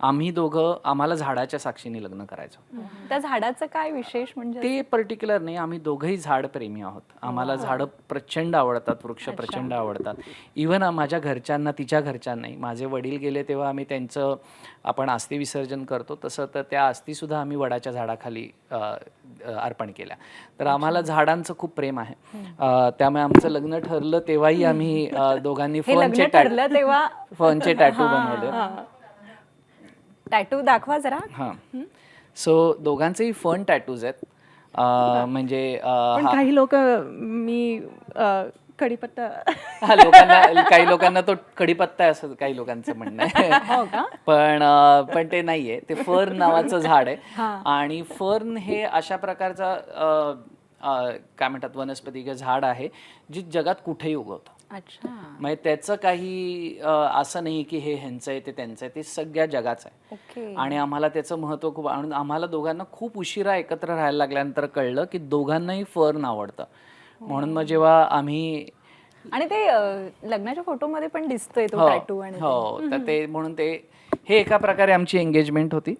आम्ही दोघं आम्हाला झाडाच्या साक्षीने लग्न करायचं. त्या झाडाचं काय विशेष म्हणजे? ते पर्टिक्युलर नाही, आम्ही दोघंही झाडप्रेमी आहोत. आम्हाला झाडं प्रचंड आवडतात, वृक्ष प्रचंड आवडतात. इव्हन माझ्या घरच्यांना, तिच्या घरच्यांनाही. माझे वडील गेले तेव्हा आम्ही त्यांचं आपण अस्थि विसर्जन करतो तसं, तर त्या अस्थीसुद्धा आम्ही वडाच्या झाडाखाली अर्पण केल्या. तर आम्हाला झाडांचं खूप प्रेम आहे. त्यामुळे आमचं लग्न ठरलं तेव्हाही आम्ही दोघांनी लग्न ठरलं तेव्हा फनचे टॅटू बनवले. टॅटू दाखवा जरा. हां, सो दोघांचेही फन टॅटूज आहेत. म्हणजे पण काही लोक मी कडीपत्ता काही लोकांना तो कडीपत्ता आहे असं काही लोकांचं म्हणणं आहे. हो का? पण ते नाहीये, ते फर्न नावाचं झाड आहे. आणि फर्न हे अशा प्रकारचा काय म्हणतात वनस्पती किंवा झाड आहे जी जगात कुठेही उगवतं. अच्छा. म्हणजे त्याचं काही असं नाही की हे ह्यांचं आहे ते त्यांचं आहे, ते सगळ्या जगाचं आहे. ओके. आणि आम्हाला त्याचं महत्त्व खूप, आणि आम्हाला दोघांना खूप उशिरा एकत्र राहायला लागल्यानंतर कळलं की दोघांनाही फर्न आवडतं. म्हणून मग जेव्हा आम्ही आणि ते लग्नाच्या फोटोमध्ये पण दिसतोय तो टॅटू. आणि हो, तर ते म्हणून ते हे एका प्रकारे आमची एंगेजमेंट होती.